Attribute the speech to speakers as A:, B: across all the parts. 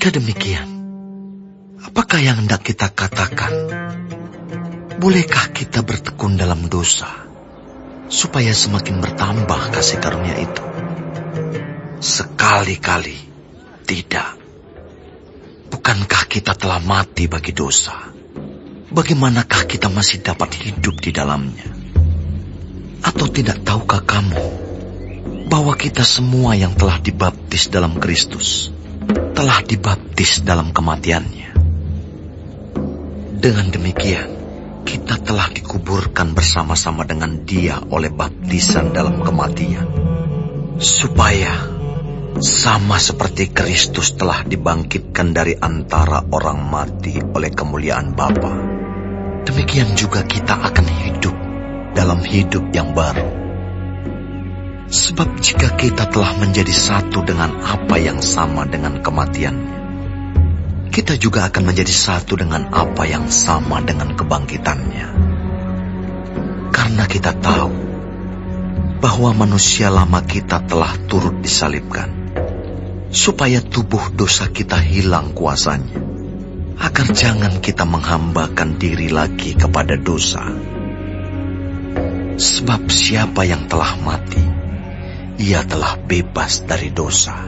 A: Jika demikian, apakah yang hendak kita katakan? Bolehkah kita bertekun dalam dosa, supaya semakin bertambah kasih karunia itu? Sekali-kali tidak. Bukankah kita telah mati bagi dosa? Bagaimanakah kita masih dapat hidup di dalamnya? Atau tidak tahukah kamu bahwa kita semua yang telah dibaptis dalam Kristus telah dibaptis dalam kematiannya? Dengan demikian, kita telah dikuburkan bersama-sama dengan Dia oleh baptisan dalam kematian, supaya sama seperti Kristus telah dibangkitkan dari antara orang mati oleh kemuliaan Bapa, demikian juga kita akan hidup dalam hidup yang baru. Sebab jika kita telah menjadi satu dengan apa yang sama dengan kematiannya, kita juga akan menjadi satu dengan apa yang sama dengan kebangkitannya. Karena kita tahu bahwa manusia lama kita telah turut disalibkan, supaya tubuh dosa kita hilang kuasanya, agar jangan kita menghambakan diri lagi kepada dosa. Sebab siapa yang telah mati, ia telah bebas dari dosa.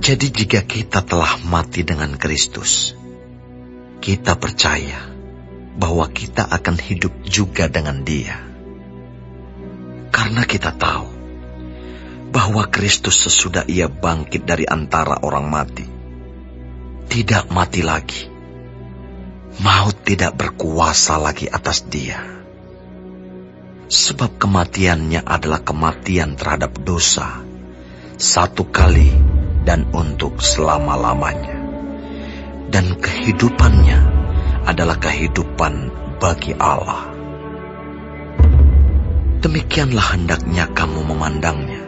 A: Jadi jika kita telah mati dengan Kristus, kita percaya bahwa kita akan hidup juga dengan Dia. Karena kita tahu bahwa Kristus sesudah Ia bangkit dari antara orang mati, tidak mati lagi. Maut tidak berkuasa lagi atas Dia. Sebab kematiannya adalah kematian terhadap dosa, satu kali dan untuk selama-lamanya. Dan kehidupannya adalah kehidupan bagi Allah. Demikianlah hendaknya kamu memandangnya,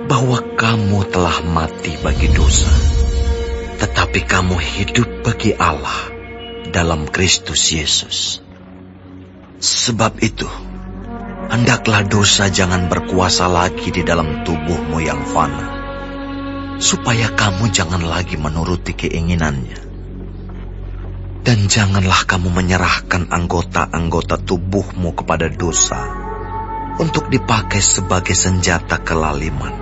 A: bahwa kamu telah mati bagi dosa, tetapi kamu hidup bagi Allah dalam Kristus Yesus. Sebab itu, hendaklah dosa jangan berkuasa lagi di dalam tubuhmu yang fana, supaya kamu jangan lagi menuruti keinginannya. Dan janganlah kamu menyerahkan anggota-anggota tubuhmu kepada dosa untuk dipakai sebagai senjata kelaliman.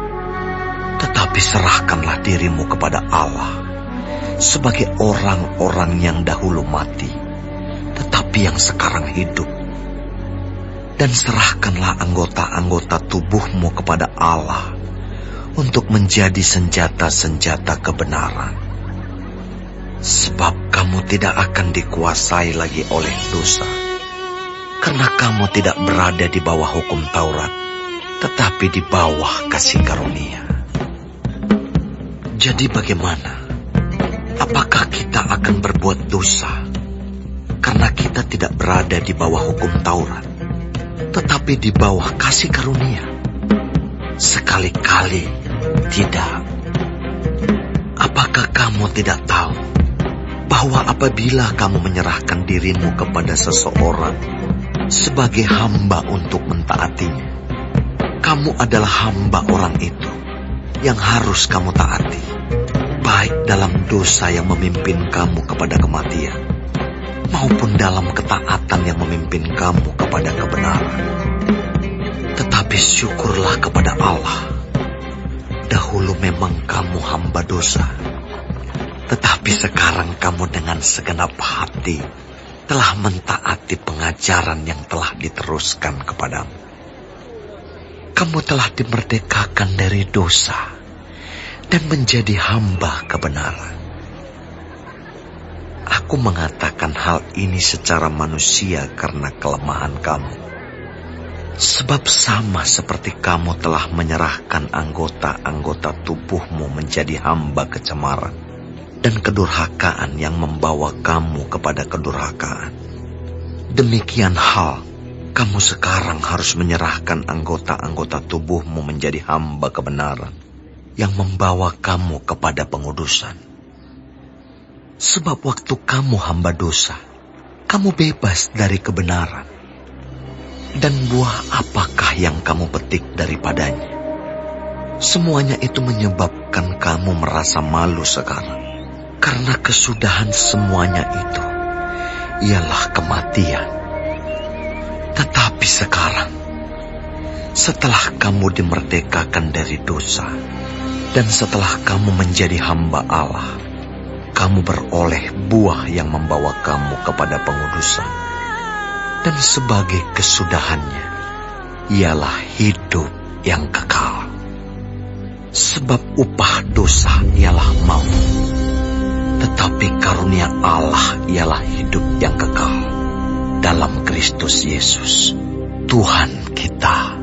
A: Tetapi serahkanlah dirimu kepada Allah sebagai orang-orang yang dahulu mati, tetapi yang sekarang hidup. Dan serahkanlah anggota-anggota tubuhmu kepada Allah untuk menjadi senjata-senjata kebenaran. Sebab kamu tidak akan dikuasai lagi oleh dosa, karena kamu tidak berada di bawah hukum Taurat, tetapi di bawah kasih karunia. Jadi bagaimana? Apakah kita akan berbuat dosa karena kita tidak berada di bawah hukum Taurat, tetapi di bawah kasih karunia? Sekali-kali tidak. Apakah kamu tidak tahu bahwa apabila kamu menyerahkan dirimu kepada seseorang sebagai hamba untuk mentaatinya, kamu adalah hamba orang itu yang harus kamu taati, baik dalam dosa yang memimpin kamu kepada kematian, maupun dalam ketaatan yang memimpin kamu kepada kebenaran. Tetapi syukurlah kepada Allah, dahulu memang kamu hamba dosa, tetapi sekarang kamu dengan segenap hati telah mentaati pengajaran yang telah diteruskan kepadamu. Kamu telah dimerdekakan dari dosa dan menjadi hamba kebenaran. Aku mengatakan hal ini secara manusia karena kelemahan kamu. Sebab sama seperti kamu telah menyerahkan anggota-anggota tubuhmu menjadi hamba kecemaran dan kedurhakaan yang membawa kamu kepada kedurhakaan, demikian hal kamu sekarang harus menyerahkan anggota-anggota tubuhmu menjadi hamba kebenaran yang membawa kamu kepada pengudusan. Sebab waktu kamu hamba dosa, kamu bebas dari kebenaran. Dan buah apakah yang kamu petik daripadanya? Semuanya itu menyebabkan kamu merasa malu sekarang. Karena kesudahan semuanya itu ialah kematian. Tetapi sekarang, setelah kamu dimerdekakan dari dosa, dan setelah kamu menjadi hamba Allah, kamu beroleh buah yang membawa kamu kepada pengudusan. Dan sebagai kesudahannya, ialah hidup yang kekal. Sebab upah dosa ialah maut, tetapi karunia Allah ialah hidup yang kekal dalam Kristus Yesus, Tuhan kita.